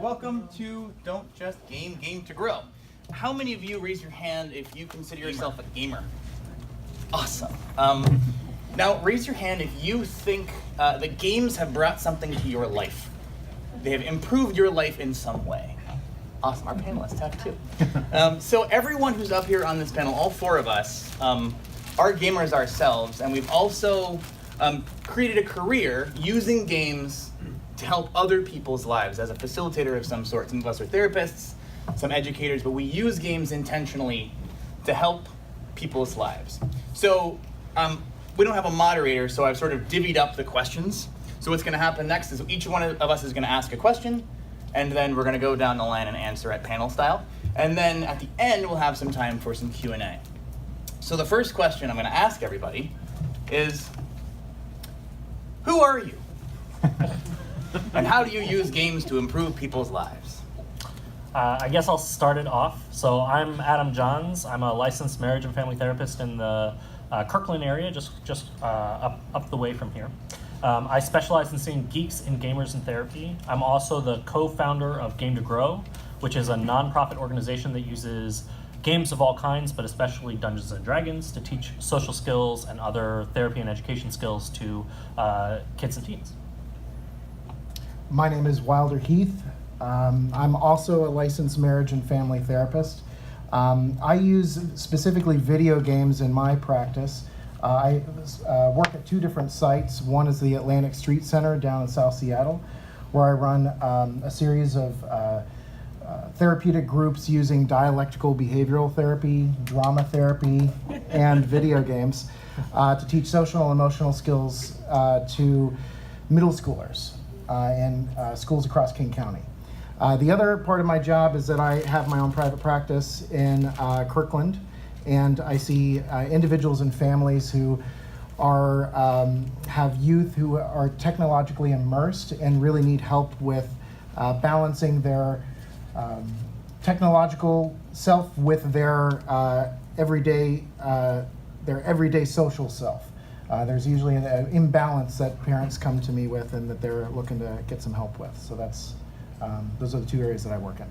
welcome to Don't Just Game, Game to Grow. How many of you, raise your hand if you consider yourself a gamer? Awesome. Now raise your hand if you think the games have brought something to your life. They have improved your life in some way. Awesome, our panelists have too. So everyone who's up here on this panel, all four of us, are gamers ourselves, and we've also created a career using games to help other people's lives as a facilitator of some sort. Some of us are therapists, some educators, but we use games intentionally to help people's lives. So we don't have a moderator, so I've sort of divvied up the questions. So what's going to happen next is each one of us is going to ask a question, and then we're going to go down the line and answer at panel style. And then at the end, we'll have some time for some Q&A. So the first question I'm going to ask everybody is, who are you? And how do you use games to improve people's lives? I guess I'll start it off. So I'm Adam Johns. I'm a licensed marriage and family therapist in the Kirkland area, just up the way from here. I specialize in seeing geeks and gamers in therapy. I'm also the co-founder of Game to Grow, which is a nonprofit organization that uses games of all kinds, but especially Dungeons and Dragons, to teach social skills and other therapy and education skills to kids and teens. My name is Wilder Heath. I'm also a licensed marriage and family therapist. I use specifically video games in my practice. I work at two different sites. One is the Atlantic Street Center down in South Seattle, where I run a series of therapeutic groups using dialectical behavioral therapy, drama therapy, and video games to teach social and emotional skills to middle schoolers in schools across King County. The other part of my job is that I have my own private practice in Kirkland, and I see individuals and families who are have youth who are technologically immersed and really need help with balancing their technological self with their everyday social self. There's usually an imbalance that parents come to me with and that they're looking to get some help with. So that's those are the two areas that I work in.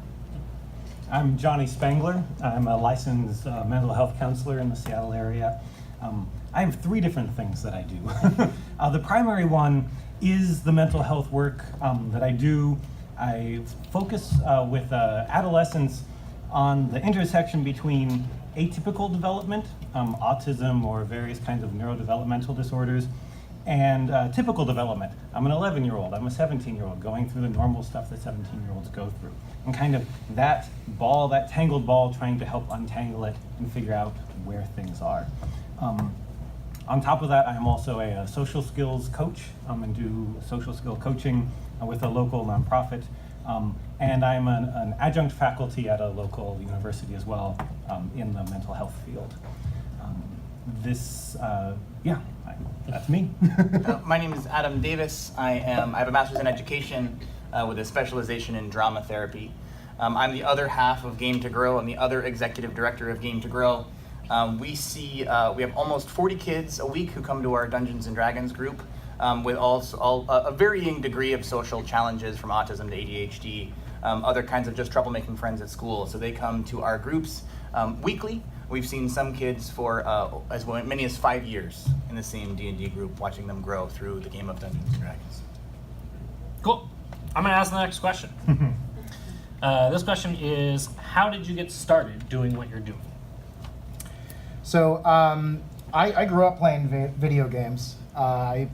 I'm JohnnySpangler. I'm a licensed mental health counselor in the Seattle area. I have three different things that I do. The primary one is the mental health work that I do. I focus with adolescents on the intersection between atypical development, autism or various kinds of neurodevelopmental disorders, and typical development. I'm an 11-year-old, I'm a 17-year-old, going through the normal stuff that 17-year-olds go through. And kind of that tangled ball, trying to help untangle it and figure out where things are. On top of that, I'm also a social skills coach and do social skill coaching with a local nonprofit. And I'm an adjunct faculty at a local university as well in the mental health field. That's me. My name is Adam Davis. I have a master's in education with a specialization in drama therapy. I'm the other half of Game to Grow. I'm the other executive director of Game to Grow. We have almost 40 kids a week who come to our Dungeons and Dragons group with a varying degree of social challenges, from autism to ADHD, other kinds of just trouble making friends at school. So they come to our groups weekly. We've seen some kids for as many as 5 years in the same D&D group, watching them grow through the game of Dungeons and Dragons. Cool. I'm going to ask the next question. This question is, how did you get started doing what you're doing? So I grew up playing video games. I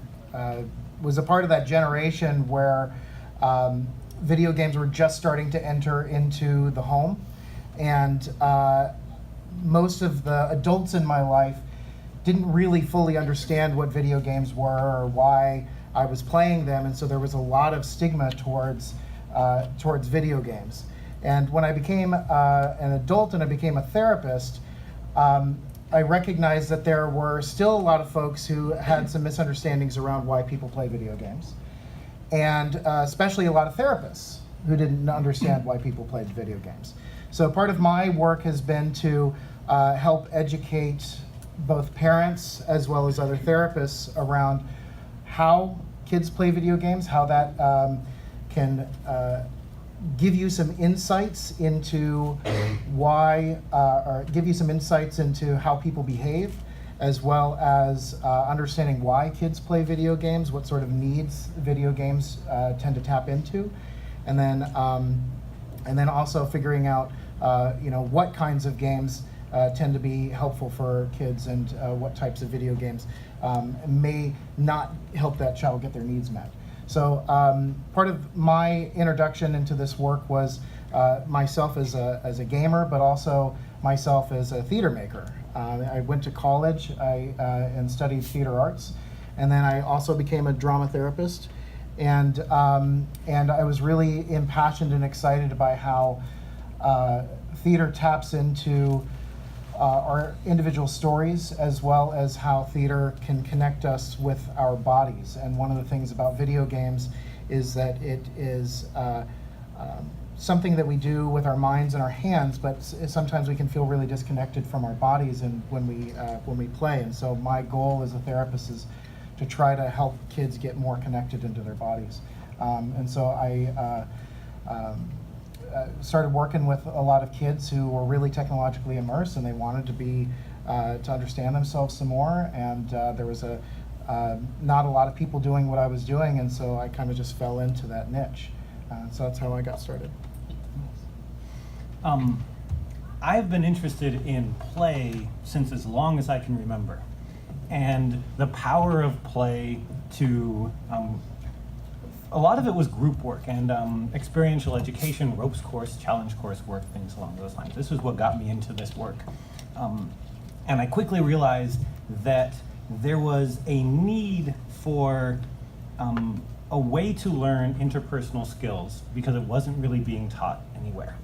was a part of that generation where video games were just starting to enter into the home, and most of the adults in my life didn't really fully understand what video games were or why I was playing them, and so there was a lot of stigma towards video games. And when I became an adult and I became a therapist, I recognized that there were still a lot of folks who had some misunderstandings around why people play video games, and especially a lot of therapists who didn't understand why people played video games. So part of my work has been to help educate both parents as well as other therapists around how kids play video games, how that can give you some insights into why, or give you some insights into how people behave, as well as understanding why kids play video games, what sort of needs video games tend to tap into, and then also figuring out what kinds of games tend to be helpful for kids, and what types of video games may not help that child get their needs met. So part of my introduction into this work was myself as a gamer, but also myself as a theater maker. I went to college and studied theater arts, and then I also became a drama therapist. And I was really impassioned and excited by how theater taps into our individual stories, as well as how theater can connect us with our bodies. And one of the things about video games is that it is something that we do with our minds and our hands, but sometimes we can feel really disconnected from our bodies and when we play. And so my goal as a therapist is to try to help kids get more connected into their bodies. And so I started working with a lot of kids who were really technologically immersed, and they wanted to be to understand themselves some more. And there was not a lot of people doing what I was doing, and so I kind of just fell into that niche. So that's how I got started. I've been interested in play since as long as I can remember, and the power of play to a lot of it was group work and experiential education, ropes course, challenge course work, things along those lines. This is what got me into this work. And I quickly realized that there was a need for a way to learn interpersonal skills because it wasn't really being taught anywhere.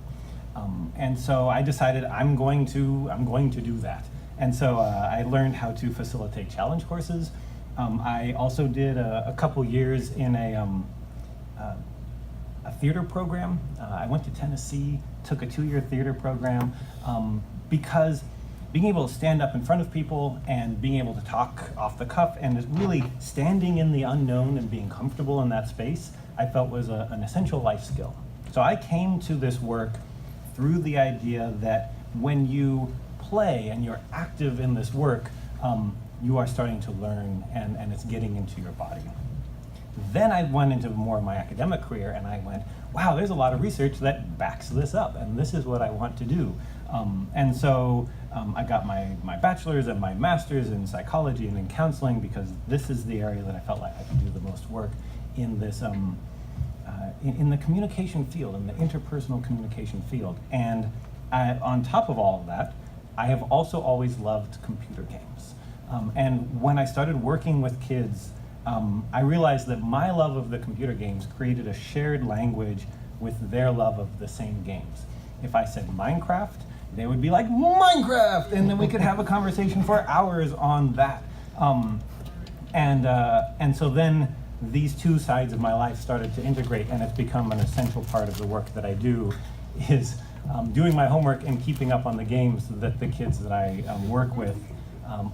And so I decided I'm going to do that. And so I learned how to facilitate challenge courses. I also did a couple years in a theater program. I went to Tennessee, took a 2-year theater program, because being able to stand up in front of people and being able to talk off the cuff and just really standing in the unknown and being comfortable in that space, I felt was an essential life skill. So I came to this work through the idea that when you play and you're active in this work, you are starting to learn, and it's getting into your body. Then I went into more of my academic career, and I went, wow, there's a lot of research that backs this up, and this is what I want to do. And so I got my bachelor's and my master's in psychology and in counseling, because this is the area that I felt like I could do the most work in this, in the communication field, in the interpersonal communication field. And on top of all of that, I have also always loved computer games. And when I started working with kids, I realized that my love of the computer games created a shared language with their love of the same games. If I said Minecraft, they would be like, Minecraft! And then we could have a conversation for hours on that. And so then these two sides of my life started to integrate, and it's become an essential part of the work that I do, is doing my homework and keeping up on the games that the kids that I work with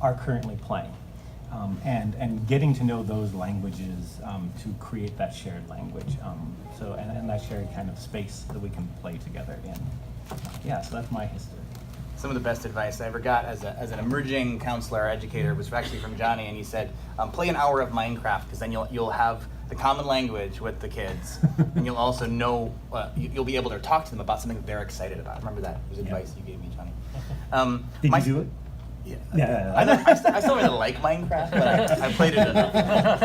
are currently playing. And getting to know those languages to create that shared language. And that shared kind of space that we can play together in. Yeah, so that's my history. Some of the best advice I ever got as an emerging counselor or educator was actually from Johnny, and he said, play an hour of Minecraft, because then you'll have the common language with the kids, and you'll also know, you'll be able to talk to them about something that they're excited about. Remember that was advice you gave me, Johnny. Did you do it? Yeah. I still really like Minecraft, but I played it enough.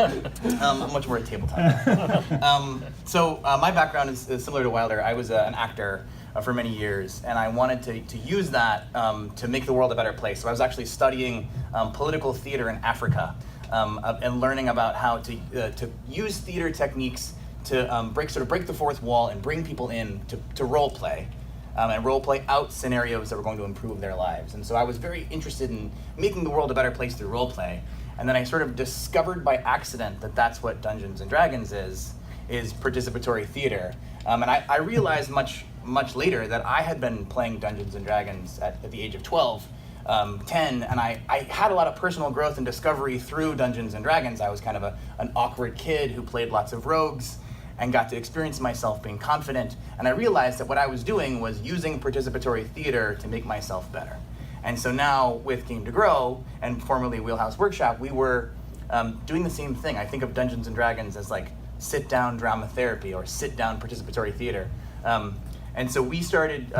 I'm much more a tabletop guy. So my background is similar to Wilder. I was an actor for many years, and I wanted to use that to make the world a better place. So I was actually studying political theater in Africa and learning about how to use theater techniques to break the fourth wall and bring people in to role play. And role play out scenarios that were going to improve their lives. And so I was very interested in making the world a better place through role play. And then I sort of discovered by accident that that's what Dungeons and Dragons is participatory theater. And I realized much later that I had been playing Dungeons and Dragons at the age of 12, 10, and I had a lot of personal growth and discovery through Dungeons and Dragons. I was kind of an awkward kid who played lots of rogues. and got to experience myself being confident. And I realized that what I was doing was using participatory theater to make myself better. And so now with Game to Grow, and formerly Wheelhouse Workshop, we were doing the same thing. I think of Dungeons and Dragons as like sit-down drama therapy or sit-down participatory theater. And so we started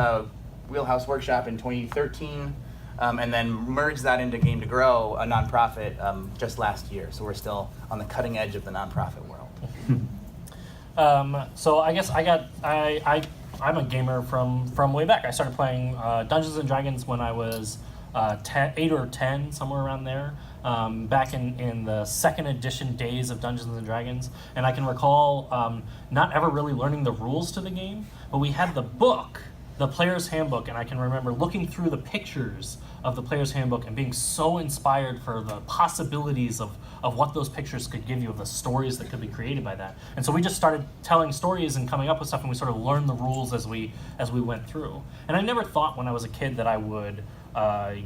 Wheelhouse Workshop in 2013, and then merged that into Game to Grow, a nonprofit, just last year. So we're still on the cutting edge of the nonprofit world. So I guess I'm a gamer from way back. I started playing Dungeons and Dragons when I was 8 or 10, somewhere around there, back in the second edition days of Dungeons and Dragons. And I can recall not ever really learning the rules to the game, but we had the book, the Player's Handbook, and I can remember looking through the pictures of the Player's Handbook and being so inspired for the possibilities of what those pictures could give you, of the stories that could be created by that. And so we just started telling stories and coming up with stuff, and we sort of learned the rules as we went through. And I never thought when I was a kid that I would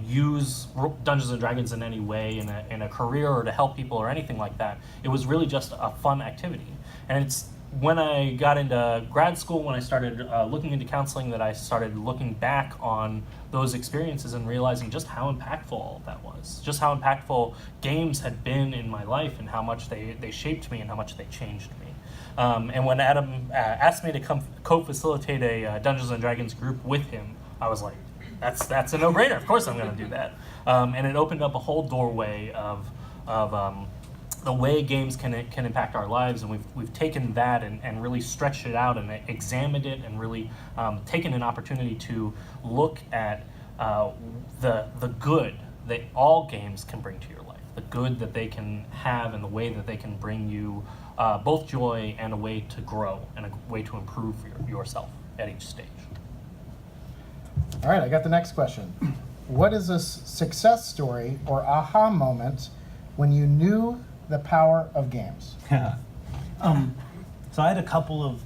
use Dungeons and Dragons in any way in a career or to help people or anything like that. It was really just a fun activity. And it's when I got into grad school, when I started looking into counseling, that I started looking back on those experiences and realizing just how impactful all of that was, just how impactful games had been in my life and how much they shaped me and how much they changed me. And when Adam asked me to come co-facilitate a Dungeons and Dragons group with him, I was like, that's a no-brainer. Of course I'm going to do that. And it opened up a whole doorway of the way games can impact our lives, and we've taken that and really stretched it out and examined it and really taken an opportunity to look at the good that all games can bring to your life, the good that they can have and the way that they can bring you both joy and a way to grow and a way to improve yourself at each stage. All right, I got the next question. What is a success story or aha moment when you knew the power of games? So I had a couple of,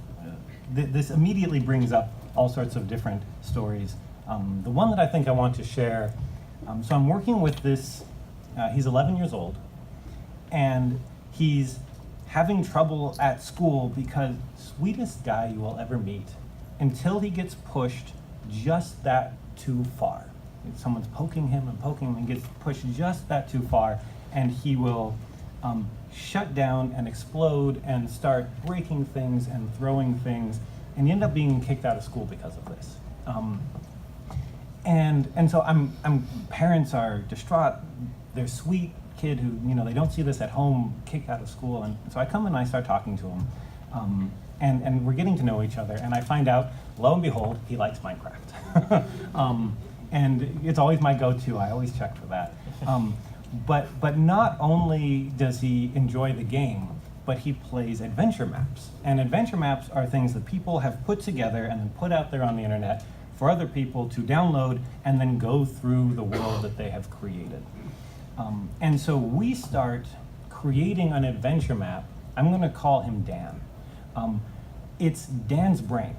this immediately brings up all sorts of different stories. The one that I think I want to share, so I'm working with this, he's 11 years old, and he's having trouble at school because sweetest guy you will ever meet until he gets pushed just that too far. Someone's poking him and gets pushed just that too far, and he will shut down and explode and start breaking things and throwing things, and you end up being kicked out of school because of this. And so parents are distraught. They're sweet kid who, they don't see this at home, kicked out of school, and so I come and I start talking to him, and we're getting to know each other, and I find out, lo and behold, he likes Minecraft. And it's always my go-to. I always check for that. But not only does he enjoy the game, but he plays adventure maps. And adventure maps are things that people have put together and then put out there on the internet for other people to download and then go through the world that they have created. And so we start creating an adventure map. I'm going to call him Dan. It's Dan's brain.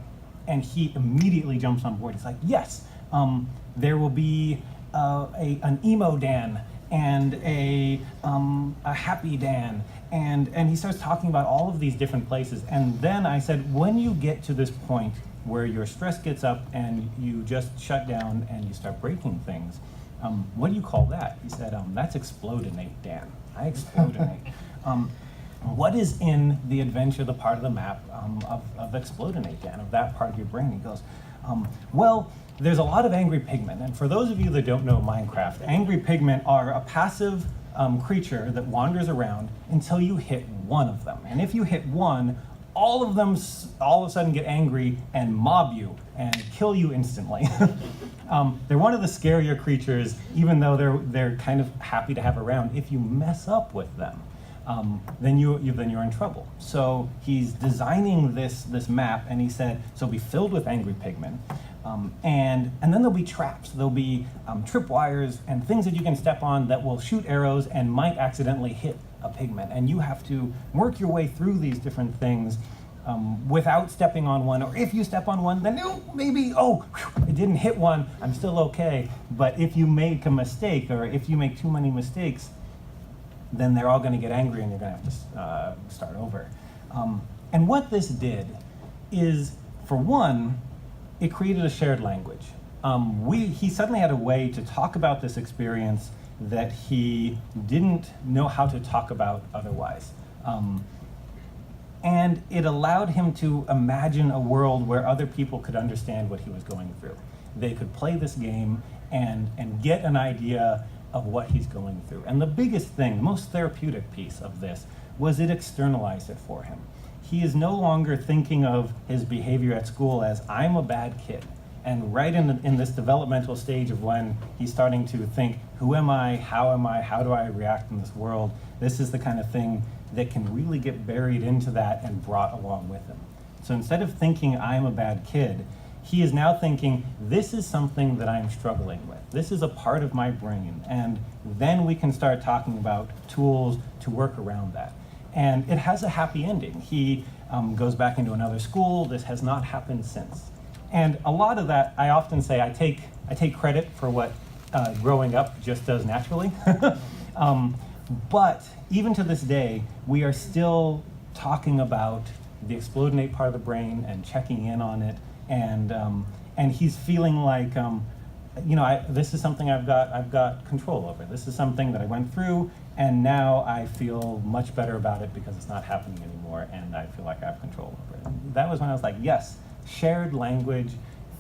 And he immediately jumps on board. He's like, yes, there will be an emo Dan and a happy Dan, and he starts talking about all of these different places. And then I said, when you get to this point where your stress gets up and you just shut down and you start breaking things, what do you call that? He said, that's explodinate, Dan. I explodinate. What is in the adventure, the part of the map of explodinate, Dan, of that part of your brain? He goes, well, there's a lot of angry pigmen, and for those of you that don't know Minecraft, angry pigmen are a passive creature that wanders around until you hit one of them. And if you hit one, all of them all of a sudden get angry and mob you and kill you instantly. They're one of the scarier creatures, even though they're kind of happy to have around. If you mess up with them, then you're in trouble. So he's designing this map, and he said, so it'll be filled with angry pigmen. And then there'll be traps. There'll be tripwires and things that you can step on that will shoot arrows and might accidentally hit a pigman. And you have to work your way through these different things without stepping on one. Or if you step on one, then maybe, it didn't hit one, I'm still okay. But if you make a mistake, or if you make too many mistakes, then they're all going to get angry and you're going to have to start over. And what this did is, for one, it created a shared language. He suddenly had a way to talk about this experience that he didn't know how to talk about otherwise. And it allowed him to imagine a world where other people could understand what he was going through. They could play this game and get an idea of what he's going through. And the biggest thing, the most therapeutic piece of this, was it externalized it for him. He is no longer thinking of his behavior at school as, I'm a bad kid. And right in this developmental stage of when he's starting to think, who am I, how do I react in this world, this is the kind of thing that can really get buried into that and brought along with him. So instead of thinking, I'm a bad kid, he is now thinking, this is something that I'm struggling with. This is a part of my brain. And then we can start talking about tools to work around that. And it has a happy ending. He goes back into another school. This has not happened since. And a lot of that, I often say, I take credit for what growing up just does naturally. But even to this day, we are still talking about the explodinate part of the brain and checking in on it. And he's feeling like, this is something I've got control over. This is something that I went through, and now I feel much better about it because it's not happening anymore, and I feel like I have control over it. That was when I was like, yes, shared language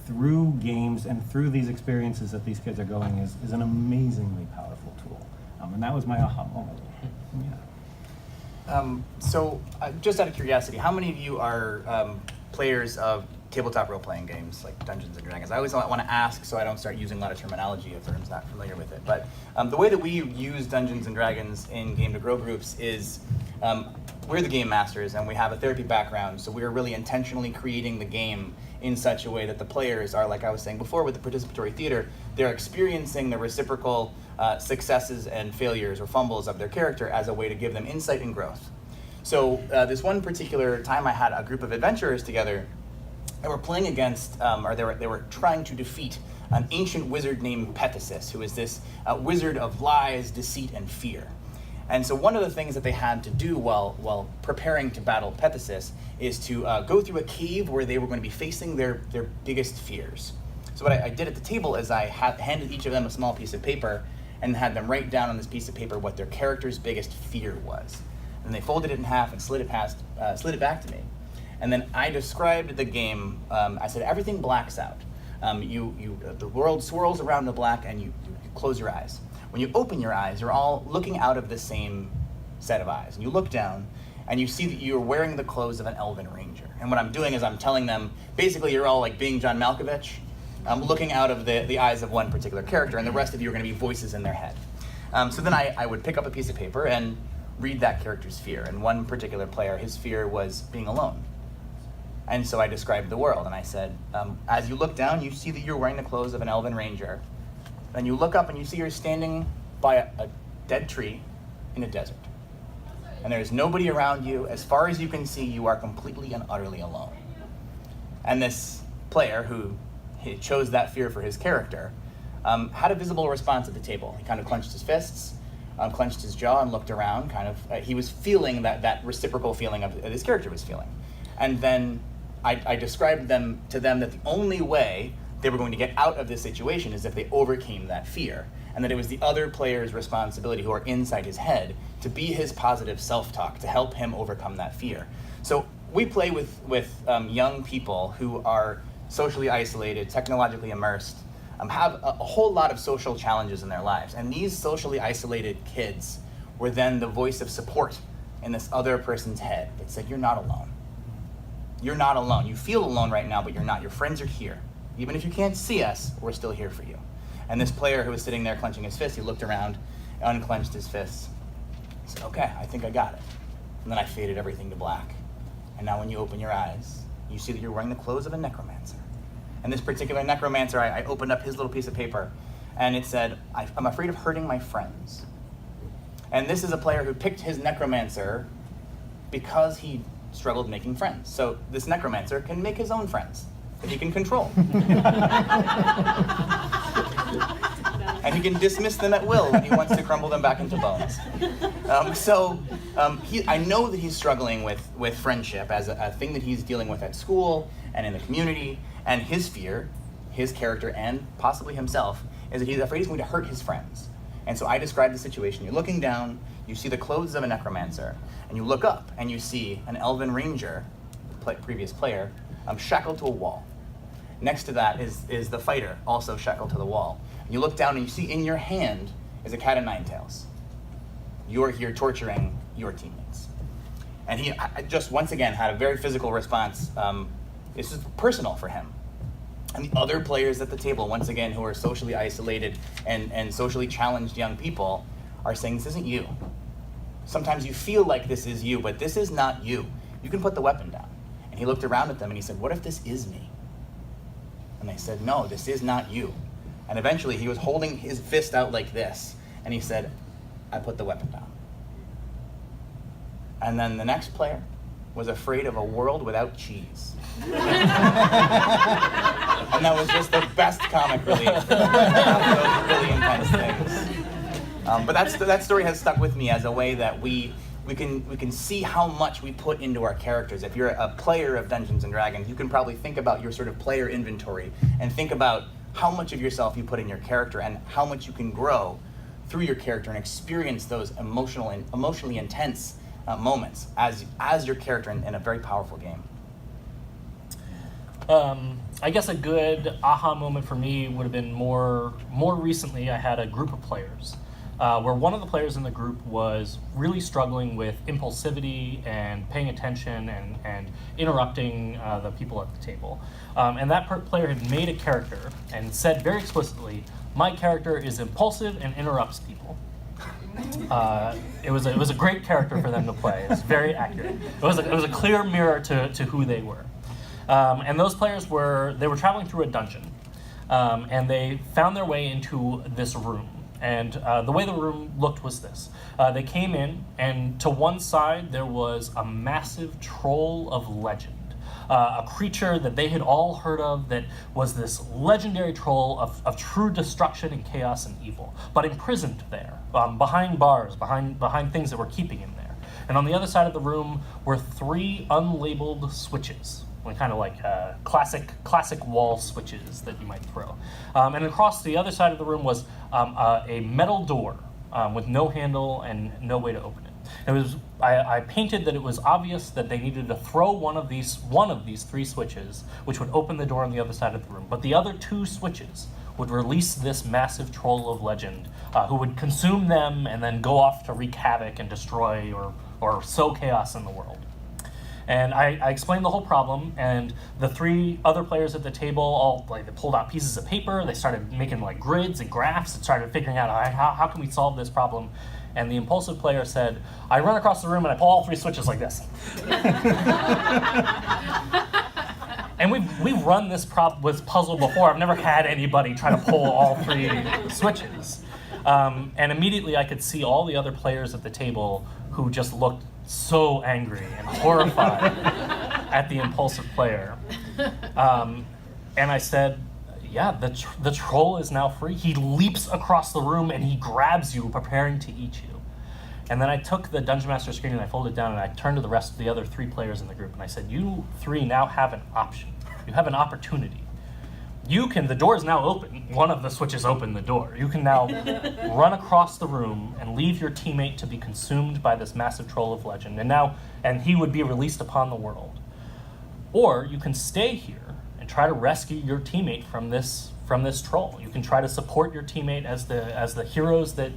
through games and through these experiences that these kids are going is an amazingly powerful tool. And that was my aha moment. Yeah. So, just out of curiosity, how many of you are players of tabletop role-playing games like Dungeons and Dragons? I always want to ask so I don't start using a lot of terminology if everyone's not familiar with it. But the way that we use Dungeons and Dragons in Game to Grow groups is we're the game masters and we have a therapy background, so we're really intentionally creating the game in such a way that the players are, like I was saying before with the participatory theater, they're experiencing the reciprocal successes and failures or fumbles of their character as a way to give them insight and growth. So this one particular time I had a group of adventurers together and were playing against, they were trying to defeat an ancient wizard named Pethesis, who is this wizard of lies, deceit, and fear. And so one of the things that they had to do while preparing to battle Pethesis is to go through a cave where they were going to be facing their biggest fears. So what I did at the table is I handed each of them a small piece of paper and had them write down on this piece of paper what their character's biggest fear was. And they folded it in half and slid it back to me. And then I described the game. I said everything blacks out. The world swirls around the black, and you close your eyes. When you open your eyes, you're all looking out of the same set of eyes. And you look down, and you see that you're wearing the clothes of an elven ranger. And what I'm doing is I'm telling them, basically you're all like being John Malkovich, looking out of the eyes of one particular character, and the rest of you are going to be voices in their head. So then I would pick up a piece of paper and read that character's fear. And one particular player, his fear was being alone. And so I described the world, and I said, as you look down, you see that you're wearing the clothes of an elven ranger. Then you look up and you see you're standing by a dead tree in a desert. And there's nobody around you. As far as you can see, you are completely and utterly alone. And this player who chose that fear for his character had a visible response at the table. He kind of clenched his fists, clenched his jaw, and looked around. He was feeling that reciprocal feeling of his character was feeling. And then I described to them that the only way they were going to get out of this situation is if they overcame that fear, and that it was the other player's responsibility, who are inside his head, to be his positive self-talk, to help him overcome that fear. So we play with young people who are socially isolated, technologically immersed, have a whole lot of social challenges in their lives. And these socially isolated kids were then the voice of support in this other person's head that said, you're not alone. You're not alone. You feel alone right now, but you're not. Your friends are here. Even if you can't see us, we're still here for you. And this player who was sitting there clenching his fist, he looked around, unclenched his fists. He said, okay, I think I got it. And then I faded everything to black. And now when you open your eyes, you see that you're wearing the clothes of a necromancer. And this particular necromancer, I opened up his little piece of paper, and it said, I'm afraid of hurting my friends. And this is a player who picked his necromancer because he struggled making friends. So this necromancer can make his own friends that he can control. and he can dismiss them at will when he wants to crumble them back into bones. I know that he's struggling with friendship as a thing that he's dealing with at school and in the community, and his fear, his character, and possibly himself, is that he's afraid he's going to hurt his friends. And so I describe the situation. You're looking down, you see the clothes of a necromancer, and you look up and you see an elven ranger, previous player, shackled to a wall. Next to that is the fighter, also shackled to the wall. And you look down and you see in your hand is a cat of nine tails. You are here torturing your teammates. And he just once again had a very physical response. This is personal for him. And the other players at the table, once again, who are socially isolated and socially challenged young people, are saying, this isn't you. Sometimes you feel like this is you, but this is not you. You can put the weapon down. And he looked around at them and he said, what if this is me? And they said, no, this is not you. And eventually he was holding his fist out like this, and he said, I put the weapon down. And then the next player was afraid of a world without cheese. And that was just the best comic relief. Those really intense things. But that story has stuck with me as a way that we can see how much we put into our characters. If you're a player of Dungeons & Dragons, you can probably think about your sort of player inventory and think about how much of yourself you put in your character and how much you can grow through your character and experience those emotionally intense moments as your character in a very powerful game. I guess a good aha moment for me would have been more recently. I had a group of players where one of the players in the group was really struggling with impulsivity and paying attention and interrupting the people at the table. And that player had made a character and said very explicitly, my character is impulsive and interrupts people. It was a great character for them to play. It was very accurate. It was a clear mirror to who they were. And those players were traveling through a dungeon, and they found their way into this room. And the way the room looked was this. They came in, and to one side there was a massive troll of legend. A creature that they had all heard of that was this legendary troll of true destruction and chaos and evil, but imprisoned there, behind bars, behind things that were keeping him there. And on the other side of the room were 3 unlabeled switches, kind of like classic wall switches that you might throw. And across the other side of the room was a metal door with no handle and no way to open it. I painted that it was obvious that they needed to throw one of these 3 switches, which would open the door on the other side of the room. But the other 2 switches would release this massive troll of legend, who would consume them and then go off to wreak havoc and destroy or sow chaos in the world. And I explained the whole problem, and the 3 other players at the table they pulled out pieces of paper. They started making grids and graphs and started figuring out how can we solve this problem. And the impulsive player said, I run across the room and I pull all 3 switches like this. And we've run this puzzle before. I've never had anybody try to pull all 3 switches. And immediately I could see all the other players at the table who just looked so angry and horrified at the impulsive player. And I said, yeah, the troll is now free. He leaps across the room and he grabs you, preparing to eat you. And then I took the Dungeon Master screen and I folded it down and I turned to the rest of the other 3 players in the group and I said, you 3 now have an option. You have an opportunity. The door is now open. One of the switches opened the door. You can now run across the room and leave your teammate to be consumed by this massive troll of legend. And he would be released upon the world. Or you can stay here and try to rescue your teammate from this troll. You can try to support your teammate as the heroes that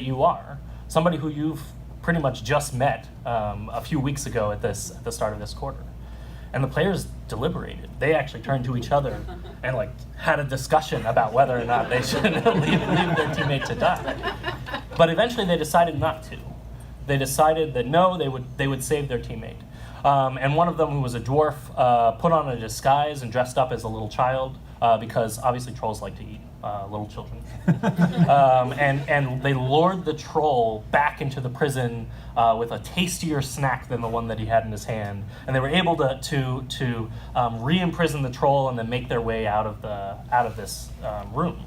you are. Somebody who you've pretty much just met a few weeks ago at the start of this quarter. And the players deliberated. They actually turned to each other and had a discussion about whether or not they should leave their teammate to die. But eventually they decided not to. They decided that no, they would save their teammate. And one of them, who was a dwarf, put on a disguise and dressed up as a little child, because obviously trolls like to eat little children. And they lured the troll back into the prison with a tastier snack than the one that he had in his hand. And they were able to re-imprison the troll and then make their way out of this room.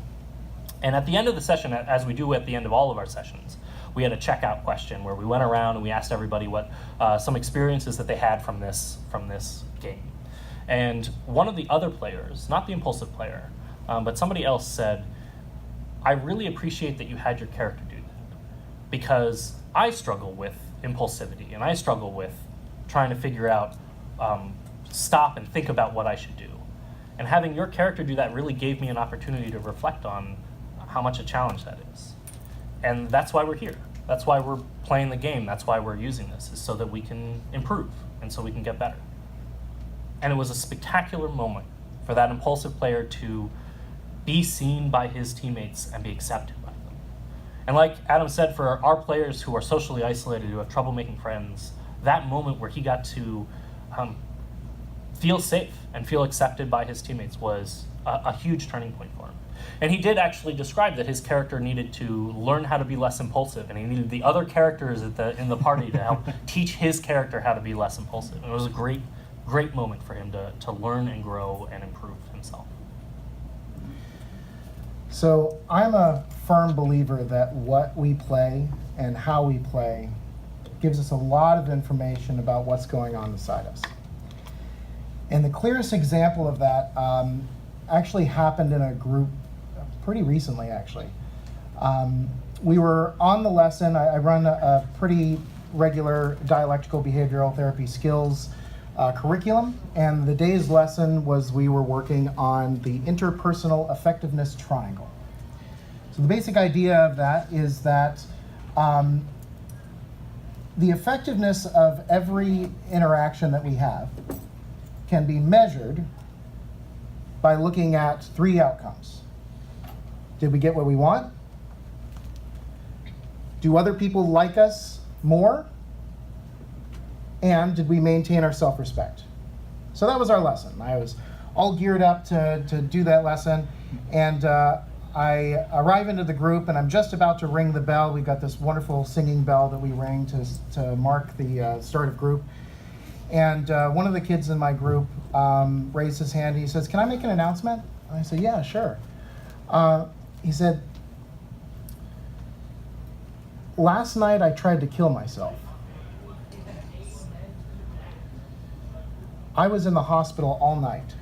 And at the end of the session, as we do at the end of all of our sessions, we had a checkout question where we went around and we asked everybody what some experiences that they had from this game. And one of the other players, not the impulsive player, but somebody else said, I really appreciate that you had your character do that, because I struggle with impulsivity and I struggle with trying to figure out, stop and think about what I should do. And having your character do that really gave me an opportunity to reflect on how much a challenge that is. And that's why we're here. That's why we're playing the game. That's why we're using this, is so that we can improve and so we can get better. And it was a spectacular moment for that impulsive player to be seen by his teammates and be accepted by them. And like Adam said, for our players who are socially isolated, who have trouble making friends, that moment where he got to feel safe and feel accepted by his teammates was a huge turning point for him. And he did actually describe that his character needed to learn how to be less impulsive, and he needed the other characters in the party to help teach his character how to be less impulsive. And it was a great moment for him to learn and grow and improve himself. So I'm a firm believer that what we play and how we play gives us a lot of information about what's going on inside us. And the clearest example of that actually happened in a group pretty recently, actually. We were on the lesson. I run a pretty regular dialectical behavioral therapy skills curriculum, and the day's lesson was we were working on the interpersonal effectiveness triangle. So the basic idea of that is that the effectiveness of every interaction that we have can be measured by looking at 3 outcomes. Did we get what we want? Do other people like us more? And did we maintain our self-respect? So that was our lesson. I was all geared up to do that lesson, and I arrive into the group, and I'm just about to ring the bell. We've got this wonderful singing bell that we ring to mark the start of group. And one of the kids in my group raised his hand. He says, "Can I make an announcement?" And I said, "Yeah, sure." He said, "Last night I tried to kill myself. I was in the hospital all night.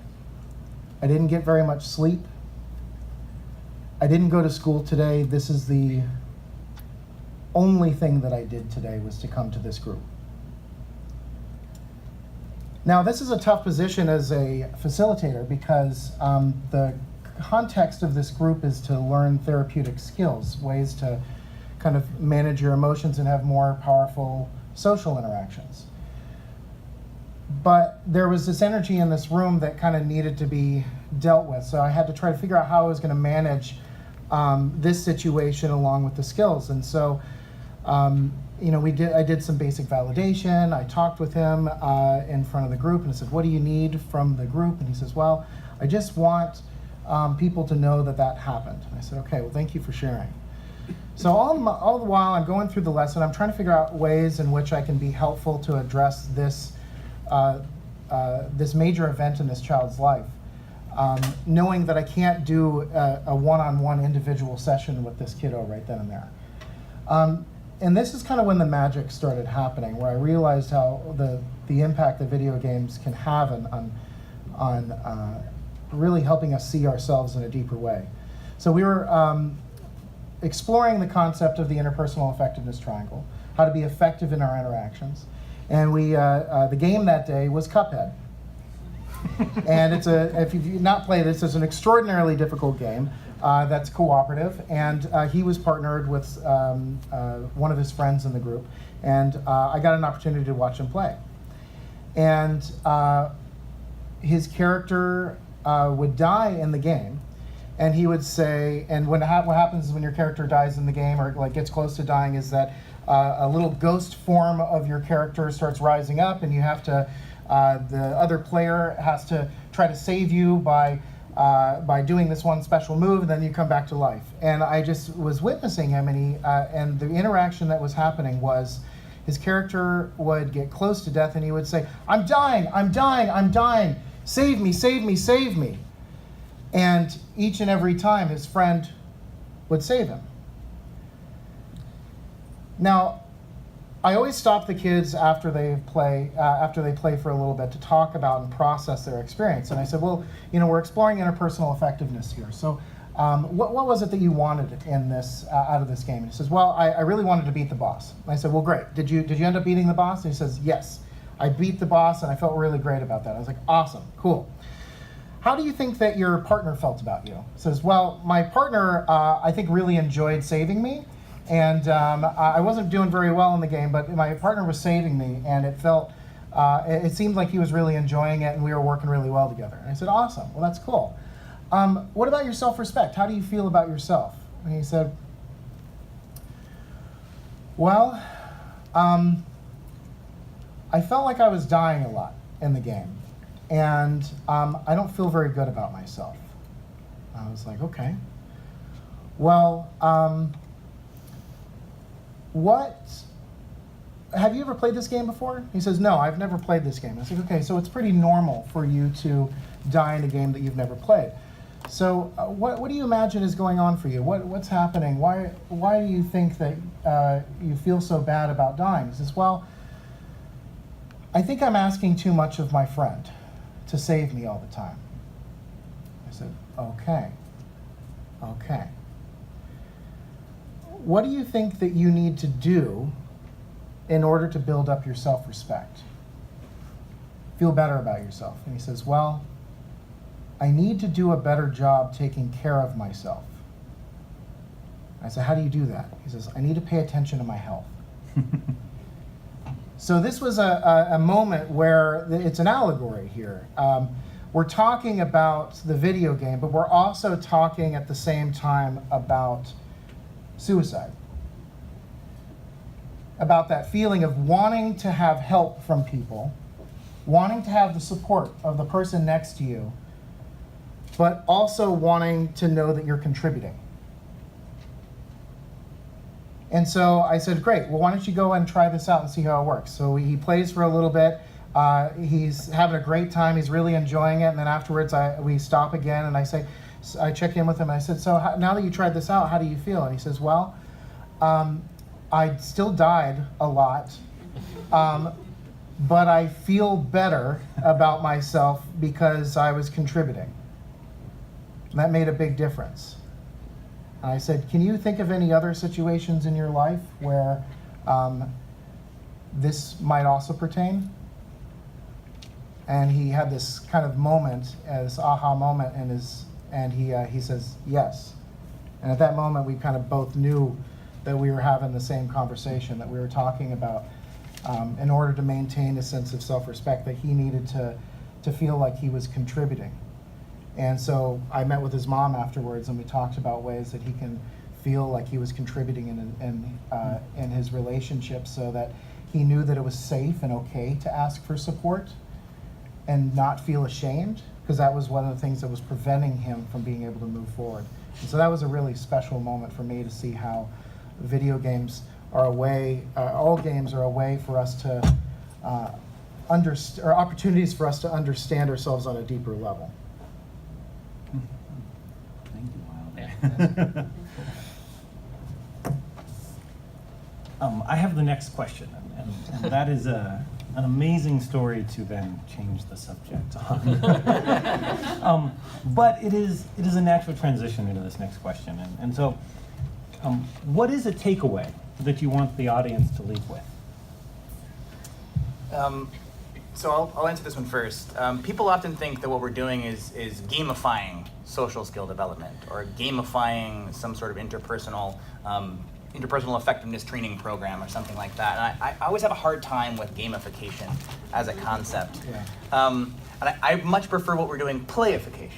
I didn't get very much sleep. I didn't go to school today. This is the only thing that I did today, was to come to this group." Now, this is a tough position as a facilitator, because the context of this group is to learn therapeutic skills, ways to kind of manage your emotions and have more powerful social interactions. But there was this energy in this room that kind of needed to be dealt with. So I had to try to figure out how I was going to manage this situation along with the skills. And so, I did some basic validation. I talked with him in front of the group, and I said, "What do you need from the group?" And he says, "Well, I just want people to know that happened." And I said, "Okay, well, thank you for sharing." So all the while I'm going through the lesson, I'm trying to figure out ways in which I can be helpful to address this this major event in this child's life, knowing that I can't do a one-on-one individual session with this kiddo right then and there. And this is kind of when the magic started happening, where I realized how the impact that video games can have on really helping us see ourselves in a deeper way. So we were exploring the concept of the interpersonal effectiveness triangle, how to be effective in our interactions. And the game that day was Cuphead. And if you've not played this, it's an extraordinarily difficult game that's cooperative. And he was partnered with one of his friends in the group. And I got an opportunity to watch him play. And his character would die in the game. And he would say, and what happens when your character dies in the game, or like gets close to dying, is that a little ghost form of your character starts rising up, and you have to, the other player has to try to save you by doing this one special move, and then you come back to life. And I just was witnessing him, and the interaction that was happening was his character would get close to death, and he would say, "I'm dying, I'm dying, I'm dying, save me, save me, save me." And each and every time his friend would save him. Now, I always stop the kids after they play for a little bit to talk about and process their experience. And I said, well, we're exploring interpersonal effectiveness here. So what was it that you wanted in this out of this game? And he says, well, I really wanted to beat the boss. And I said, well, great. Did you end up beating the boss? And he says, yes. I beat the boss, and I felt really great about that. I was like, awesome, cool. How do you think that your partner felt about you? He says, well, my partner, I think, really enjoyed saving me. And I wasn't doing very well in the game, but my partner was saving me, and it seemed like he was really enjoying it, and we were working really well together. And I said, awesome, well, that's cool. What about your self-respect? How do you feel about yourself? And he said, well, I felt like I was dying a lot in the game, and I don't feel very good about myself. I was like, okay. Well, have you ever played this game before? He says, no, I've never played this game. I said, okay, so it's pretty normal for you to die in a game that you've never played. So what do you imagine is going on for you? What's happening? Why do you think that you feel so bad about dying? He says, well, I think I'm asking too much of my friend to save me all the time. I said, okay. What do you think that you need to do in order to build up your self-respect? Feel better about yourself. And he says, well, I need to do a better job taking care of myself. I said, how do you do that? He says, I need to pay attention to my health. So this was a moment where it's an allegory here. We're talking about the video game, but we're also talking at the same time about suicide. About that feeling of wanting to have help from people, wanting to have the support of the person next to you, but also wanting to know that you're contributing. And so I said, great, well, why don't you go and try this out and see how it works? So he plays for a little bit. He's having a great time. He's really enjoying it. And then afterwards, we stop again, and I check in with him. And I said, so now that you tried this out, how do you feel? And he says, well, I still died a lot, but I feel better about myself because I was contributing. And that made a big difference. And I said, can you think of any other situations in your life where this might also pertain? And he had this kind of moment, this aha moment, and he says, yes. And at that moment, we kind of both knew that we were having the same conversation, that we were talking about in order to maintain a sense of self-respect, that he needed to feel like he was contributing. And so I met with his mom afterwards, and we talked about ways that he can feel like he was contributing in his relationship, so that he knew that it was safe and okay to ask for support and not feel ashamed, because that was one of the things that was preventing him from being able to move forward. And so that was a really special moment for me to see how video games are a way, all games are a way for us to or opportunities for us to understand ourselves on a deeper level. I have the next question, and that is an amazing story to then change the subject on. But it is a natural transition into this next question, and so what is a takeaway that you want the audience to leave with? So I'll answer this one first. People often think that what we're doing is gamifying social skill development, or gamifying some sort of interpersonal effectiveness training program or something like that. And I always have a hard time with gamification as a concept. Yeah. And I much prefer what we're doing, playification.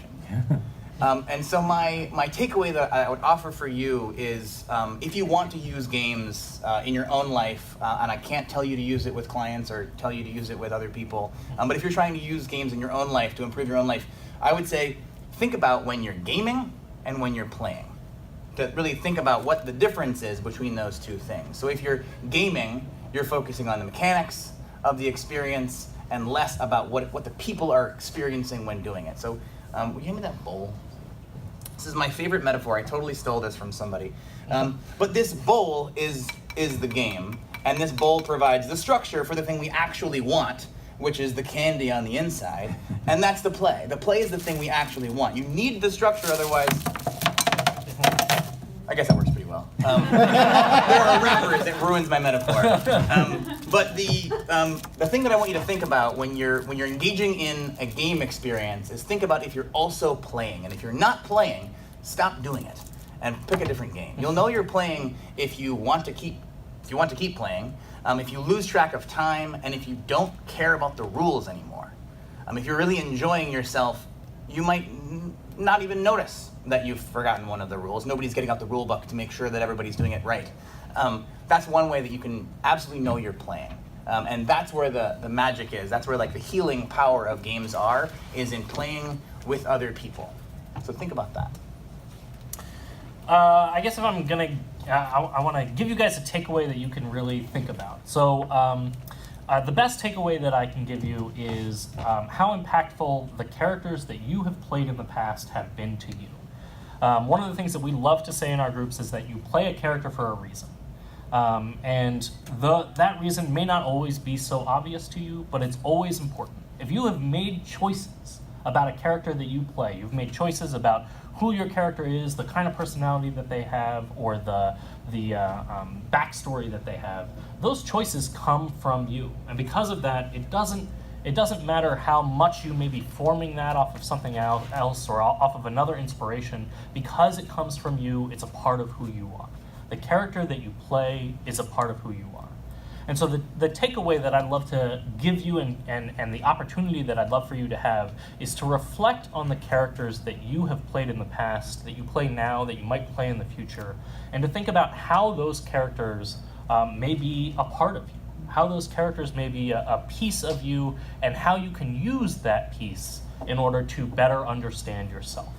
And so my takeaway that I would offer for you is, if you want to use games in your own life, and I can't tell you to use it with clients or tell you to use it with other people, but if you're trying to use games in your own life to improve your own life, I would say think about when you're gaming and when you're playing. To really think about what the difference is between those two things. So if you're gaming, you're focusing on the mechanics of the experience and less about what the people are experiencing when doing it. So will you hand me that bowl? This is my favorite metaphor. I totally stole this from somebody. But this bowl is the game, and this bowl provides the structure for the thing we actually want, which is the candy on the inside, and that's the play. The play is the thing we actually want. You need the structure, otherwise, I guess that works pretty well. There are rappers, it ruins my metaphor. But the thing that I want you to think about when you're engaging in a game experience is think about if you're also playing, and if you're not playing, stop doing it and pick a different game. You'll know you're playing if you want to keep playing. If you lose track of time, and if you don't care about the rules anymore. If you're really enjoying yourself, you might not even notice that you've forgotten one of the rules. Nobody's getting out the rule book to make sure that everybody's doing it right. That's one way that you can absolutely know you're playing. And that's where the magic is. That's where like the healing power of games is in playing with other people. So think about that. I guess if I'm gonna, I want to give you guys a takeaway that you can really think about. So the best takeaway that I can give you is how impactful the characters that you have played in the past have been to you. One of the things that we love to say in our groups is that you play a character for a reason. And that reason may not always be so obvious to you, but it's always important. If you have made choices about a character that you play, you've made choices about who your character is, the kind of personality that they have, or the backstory that they have, those choices come from you. And because of that, it doesn't matter how much you may be forming that off of something else or off of another inspiration. Because it comes from you, it's a part of who you are. The character that you play is a part of who you are. And so the takeaway that I'd love to give you and the opportunity that I'd love for you to have is to reflect on the characters that you have played in the past, that you play now, that you might play in the future, and to think about how those characters may be a part of you, how those characters may be a piece of you, and how you can use that piece in order to better understand yourself.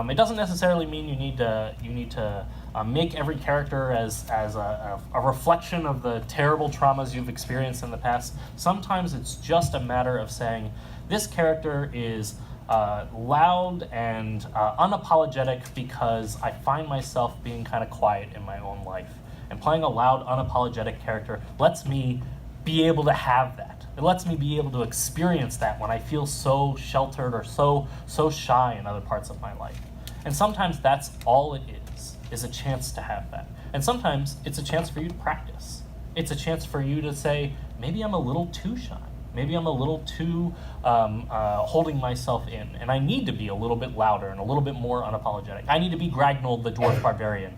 It doesn't necessarily mean you need to make every character as a reflection of the terrible traumas you've experienced in the past. Sometimes it's just a matter of saying, this character is loud and unapologetic because I find myself being kind of quiet in my own life. And playing a loud, unapologetic character lets me be able to have that. It lets me be able to experience that when I feel so sheltered or so shy in other parts of my life. And sometimes that's all it is a chance to have that. And sometimes it's a chance for you to practice. It's a chance for you to say, maybe I'm a little too shy. Maybe I'm a little too holding myself in, and I need to be a little bit louder and a little bit more unapologetic. I need to be Gragnol, the dwarf barbarian,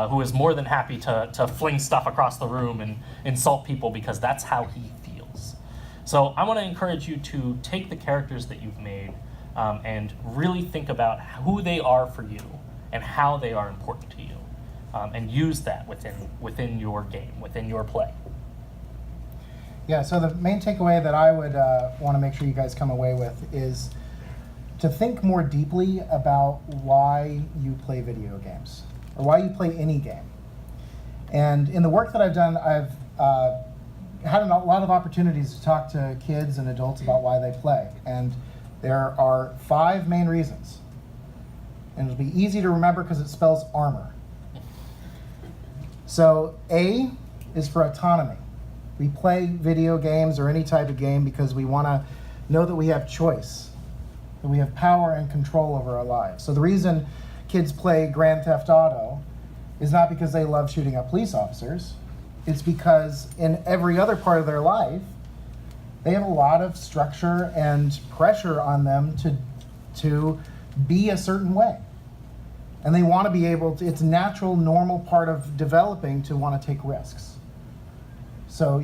who is more than happy to fling stuff across the room and insult people because that's how he feels. So I want to encourage you to take the characters that you've made and really think about who they are for you and how they are important to you, and use that within your game, within your play. Yeah, so the main takeaway that I would want to make sure you guys come away with is to think more deeply about why you play video games, or why you play any game. And in the work that I've done, I've had a lot of opportunities to talk to kids and adults about why they play. And there are 5 main reasons. And it'll be easy to remember because it spells armor. So A is for autonomy. We play video games or any type of game because we want to know that we have choice, that we have power and control over our lives. So the reason kids play Grand Theft Auto is not because they love shooting at police officers. It's because in every other part of their life, they have a lot of structure and pressure on them to be a certain way. And they want to be able to, it's a natural, normal part of developing to want to take risks. So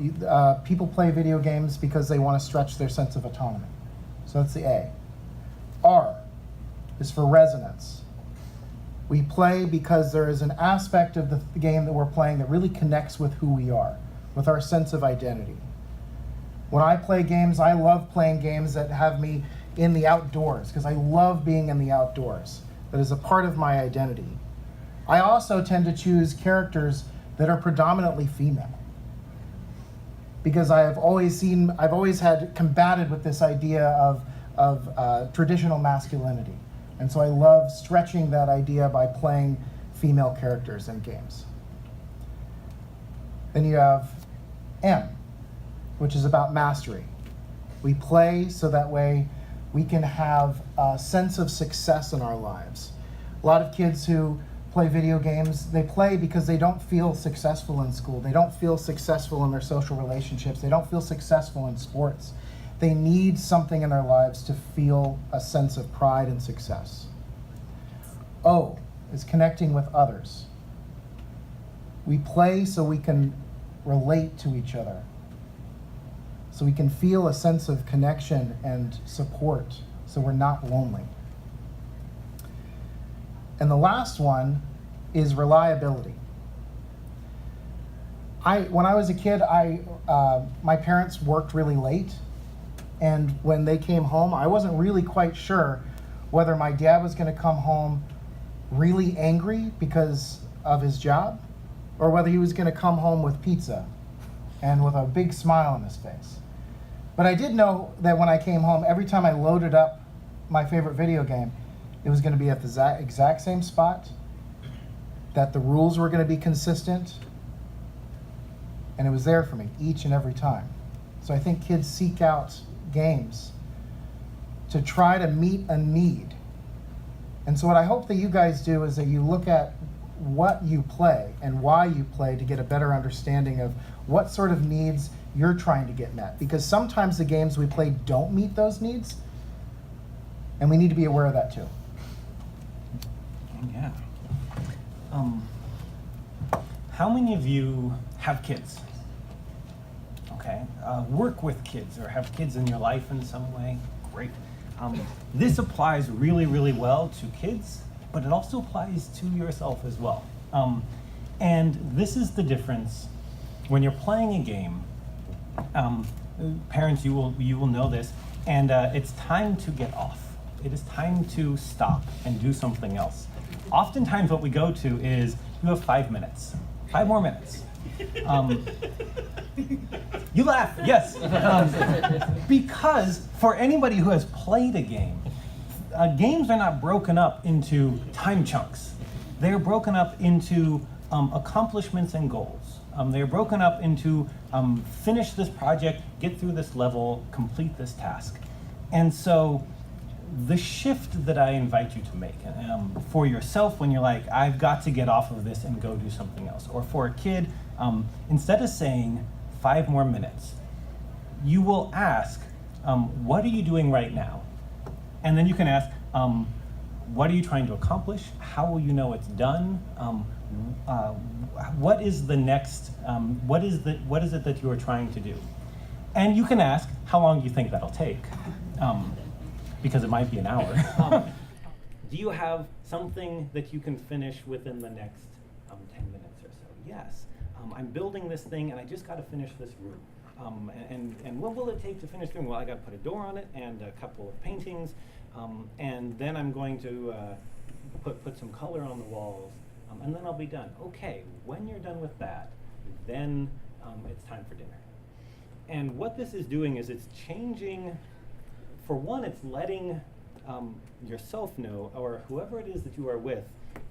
people play video games because they want to stretch their sense of autonomy. So that's the A. R is for resonance. We play because there is an aspect of the game that we're playing that really connects with who we are, with our sense of identity. When I play games, I love playing games that have me in the outdoors because I love being in the outdoors. That is a part of my identity. I also tend to choose characters that are predominantly female because I've always had combated with this idea of traditional masculinity, And so I love stretching that idea by playing female characters in games. Then you have M, which is about mastery. We play so that way we can have a sense of success in our lives. A lot of kids who play video games, they play because they don't feel successful in school. They don't feel successful in their social relationships. They don't feel successful in sports. They need something in their lives to feel a sense of pride and success. O is connecting with others. We play so we can relate to each other, so we can feel a sense of connection and support, so we're not lonely. And the last one is reliability. When I was a kid, my parents worked really late, and when they came home, I wasn't really quite sure whether my dad was going to come home really angry because of his job, or whether he was going to come home with pizza and with a big smile on his face. But I did know that when I came home, every time I loaded up my favorite video game, it was going to be at the exact same spot, that the rules were going to be consistent, and it was there for me each and every time. So I think kids seek out games to try to meet a need. And so what I hope that you guys do is that you look at what you play and why you play to get a better understanding of what sort of needs you're trying to get met. Because sometimes the games we play don't meet those needs, and we need to be aware of that too. Yeah. How many of you have kids? Okay. Work with kids or have kids in your life in some way? Great. This applies really, really well to kids, but it also applies to yourself as well. And this is the difference when you're playing a game. Parents, you will know this, and it's time to get off. It is time to stop and do something else. Oftentimes what we go to is, you have 5 minutes. 5 more minutes. You laugh, yes. Because for anybody who has played a game, games are not broken up into time chunks. They are broken up into accomplishments and goals. They are broken up into finish this project, get through this level, complete this task. And so the shift that I invite you to make for yourself when you're like, I've got to get off of this and go do something else. Or for a kid, instead of saying 5 more minutes, you will ask, what are you doing right now? And then you can ask, what are you trying to accomplish? How will you know it's done? What is the next, what is it that you are trying to do? And you can ask, how long do you think that'll take? Because it might be an hour. Do you have something that you can finish within the next 10 minutes or so? Yes. I'm building this thing and I just got to finish this room. And what will it take to finish the room? Well, I got to put a door on it and a couple of paintings, and then I'm going to put some color on the walls, and then I'll be done. Okay, when you're done with that, then it's time for dinner. And what this is doing is it's changing. For one, it's letting yourself know, or whoever it is that you are with,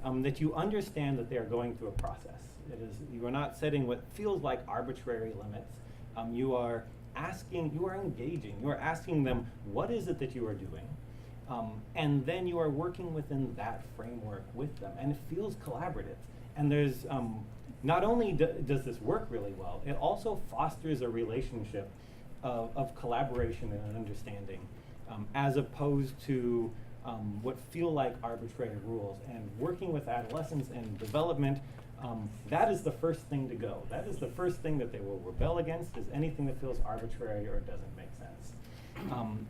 that you understand that they are going through a process. You are not setting what feels like arbitrary limits. You are asking, you are engaging, you are asking them, what is it that you are doing? And then you are working within that framework with them, and it feels collaborative. And there's, not only does this work really well, it also fosters a relationship of collaboration and understanding, as opposed to what feel like arbitrary rules. And working with adolescents and development, that is the first thing to go. That is the first thing that they will rebel against, is anything that feels arbitrary or doesn't make sense.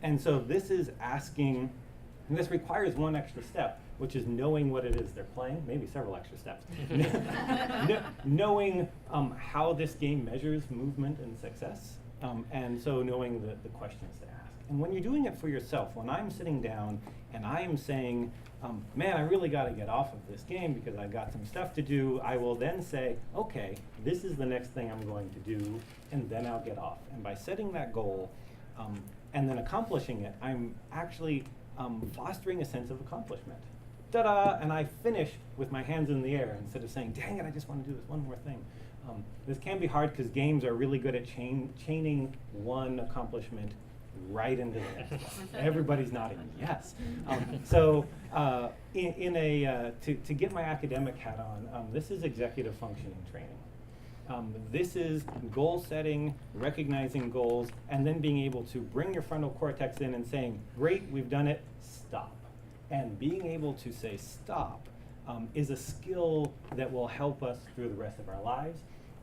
And so this is asking, and this requires one extra step, which is knowing what it is they're playing, maybe several extra steps. Knowing how this game measures movement and success, and so knowing the questions to ask. And when you're doing it for yourself, when I'm sitting down and I am saying, man, I really got to get off of this game because I've got some stuff to do, I will then say, okay, this is the next thing I'm going to do, and then I'll get off. And by setting that goal and then accomplishing it, I'm actually fostering a sense of accomplishment. Ta-da! And I finish with my hands in the air instead of saying, dang it, I just want to do this one more thing. This can be hard because games are really good at chaining one accomplishment right into the next one. Everybody's nodding yes. To get my academic hat on, this is executive functioning training. This is goal setting, recognizing goals, and then being able to bring your frontal cortex in and saying, great, we've done it, stop. And being able to say stop is a skill that will help us through the rest of our lives.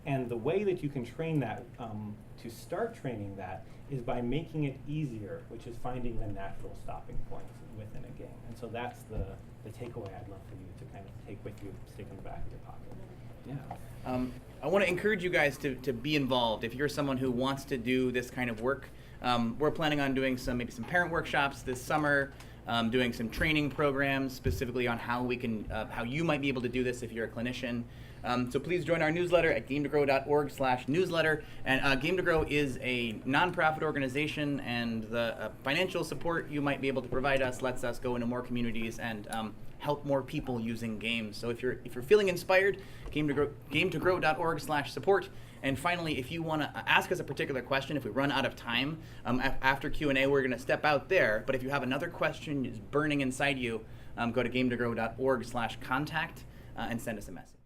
And the way that you can train that, to start training that, is by making it easier, which is finding the natural stopping points within a game. And so that's the takeaway I'd love for you to kind of take with you, stick in the back of your pocket. Yeah. I want to encourage you guys to be involved. If you're someone who wants to do this kind of work, we're planning on doing maybe some parent workshops this summer, doing some training programs specifically on how you might be able to do this if you're a clinician. So please join our newsletter at game2grow.org/newsletter. And Game to Grow is a nonprofit organization, and the financial support you might be able to provide us lets us go into more communities and help more people using games. So if you're feeling inspired, game2grow.org/support. And finally, if you want to ask us a particular question, if we run out of time, after Q&A, we're going to step out there. But if you have another question is burning inside you, go to game2grow.org/contact and send us a message.